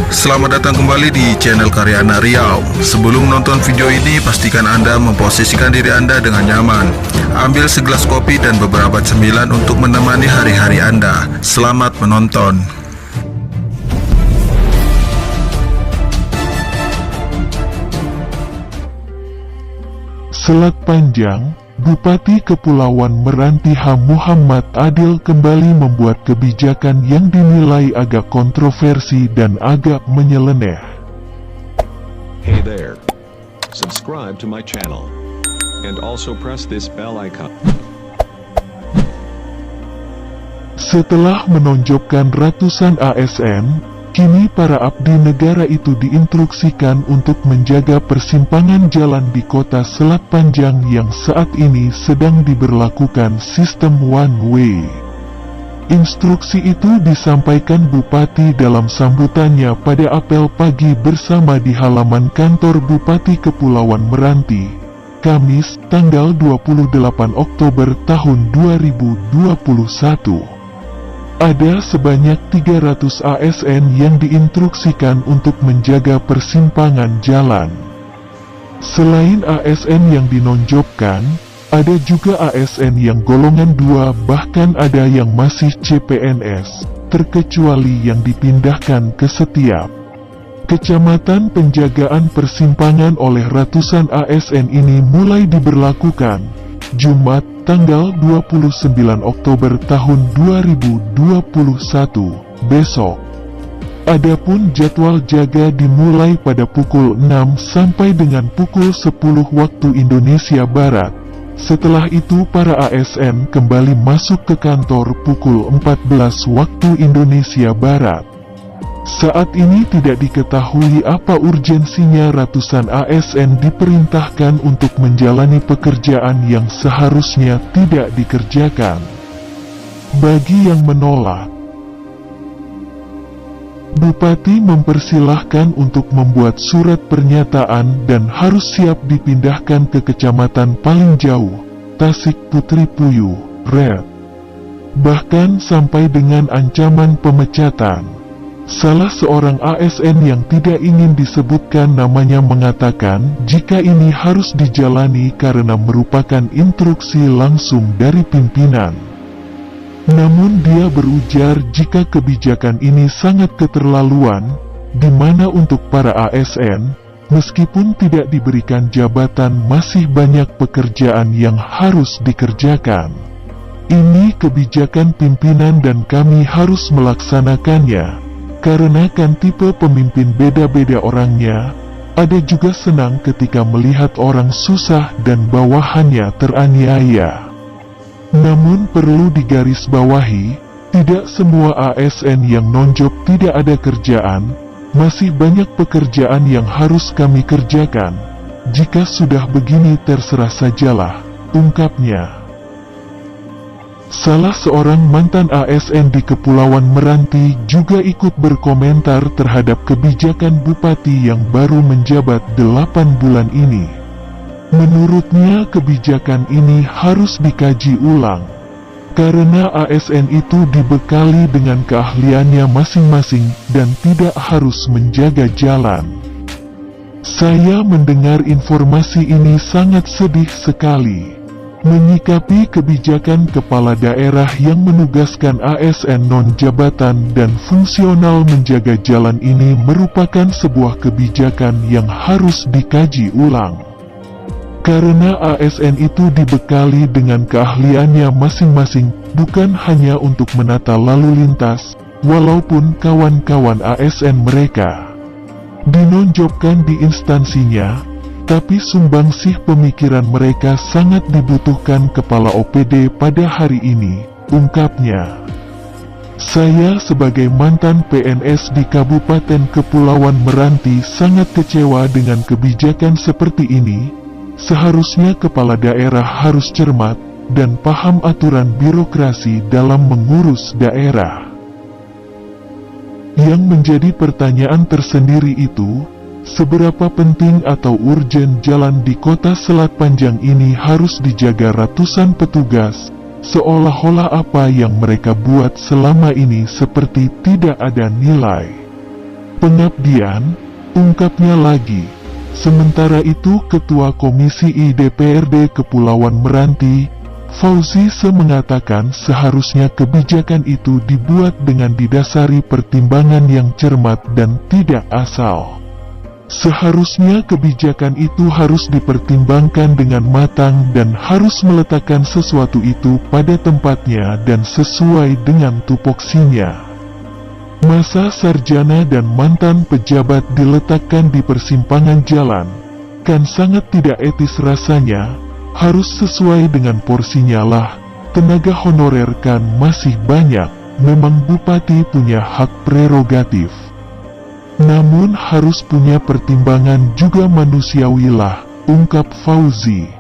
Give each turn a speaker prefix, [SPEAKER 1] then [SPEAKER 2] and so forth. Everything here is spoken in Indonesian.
[SPEAKER 1] Selamat datang kembali di channel Karyana Riau. Sebelum menonton video ini, pastikan Anda memposisikan diri Anda dengan nyaman. Ambil segelas kopi dan beberapa cemilan untuk menemani hari-hari Anda. Selamat menonton.
[SPEAKER 2] Selat Panjang, Bupati Kepulauan Meranti H. Muhammad Adil kembali membuat kebijakan yang dinilai agak kontroversi dan agak menyeleneh.
[SPEAKER 3] Hey there. Subscribe to my channel. And also press this bell icon.
[SPEAKER 2] Setelah menonjobkan ratusan ASN, kini para abdi negara itu diinstruksikan untuk menjaga persimpangan jalan di kota Selat Panjang yang saat ini sedang diberlakukan sistem one way. Instruksi itu disampaikan Bupati dalam sambutannya pada apel pagi bersama di halaman kantor Bupati Kepulauan Meranti, Kamis, tanggal 28 Oktober tahun 2021. Ada sebanyak 300 ASN yang diinstruksikan untuk menjaga persimpangan jalan. Selain ASN yang dinonjobkan, ada juga ASN yang golongan 2, bahkan ada yang masih CPNS, terkecuali yang dipindahkan ke setiap kecamatan. Penjagaan persimpangan oleh ratusan ASN ini mulai diberlakukan Jumat, tanggal 29 Oktober tahun 2021, besok. Adapun jadwal jaga dimulai pada pukul 6 sampai dengan pukul 10 waktu Indonesia Barat. Setelah itu para ASN kembali masuk ke kantor pukul 14 waktu Indonesia Barat. Saat ini tidak diketahui apa urgensinya ratusan ASN diperintahkan untuk menjalani pekerjaan yang seharusnya tidak dikerjakan. Bagi yang menolak, Bupati mempersilahkan untuk membuat surat pernyataan dan harus siap dipindahkan ke kecamatan paling jauh, Tasik Putri Puyuh, Red. Bahkan sampai dengan ancaman pemecatan. Salah seorang ASN yang tidak ingin disebutkan namanya mengatakan jika ini harus dijalani karena merupakan instruksi langsung dari pimpinan. Namun dia berujar jika kebijakan ini sangat keterlaluan, di mana untuk para ASN, meskipun tidak diberikan jabatan masih banyak pekerjaan yang harus dikerjakan. Ini kebijakan pimpinan dan kami harus melaksanakannya. Karena kan tipe pemimpin beda-beda orangnya, ada juga senang ketika melihat orang susah dan bawahannya teraniaya. Namun perlu digarisbawahi, tidak semua ASN yang nonjob tidak ada kerjaan, masih banyak pekerjaan yang harus kami kerjakan. Jika sudah begini terserah sajalah, ungkapnya. Salah seorang mantan ASN di Kepulauan Meranti juga ikut berkomentar terhadap kebijakan Bupati yang baru menjabat 8 bulan ini. Menurutnya kebijakan ini harus dikaji ulang, karena ASN itu dibekali dengan keahliannya masing-masing dan tidak harus menjaga jalan. Saya mendengar informasi ini sangat sedih sekali. Menyikapi kebijakan kepala daerah yang menugaskan ASN non-jabatan dan fungsional menjaga jalan ini merupakan sebuah kebijakan yang harus dikaji ulang. Karena ASN itu dibekali dengan keahliannya masing-masing, bukan hanya untuk menata lalu lintas, walaupun kawan-kawan ASN mereka dinonjobkan di instansinya, tapi sumbangsih pemikiran mereka sangat dibutuhkan kepala OPD pada hari ini, ungkapnya. Saya sebagai mantan PNS di Kabupaten Kepulauan Meranti sangat kecewa dengan kebijakan seperti ini. Seharusnya kepala daerah harus cermat dan paham aturan birokrasi dalam mengurus daerah. Yang menjadi pertanyaan tersendiri itu, seberapa penting atau urgen jalan di kota Selat Panjang ini harus dijaga ratusan petugas, seolah-olah apa yang mereka buat selama ini seperti tidak ada nilai. Pengabdian, ungkapnya lagi. Sementara itu Ketua Komisi I DPRD Kepulauan Meranti, Fauzi Se mengatakan seharusnya kebijakan itu dibuat dengan didasari pertimbangan yang cermat dan tidak asal. Seharusnya kebijakan itu harus dipertimbangkan dengan matang dan harus meletakkan sesuatu itu pada tempatnya dan sesuai dengan tupoksinya. Masa sarjana dan mantan pejabat diletakkan di persimpangan jalan, kan sangat tidak etis rasanya, harus sesuai dengan porsinya lah, tenaga honorer kan masih banyak, memang bupati punya hak prerogatif. Namun harus punya pertimbangan juga manusiawi lah, ungkap Fauzi.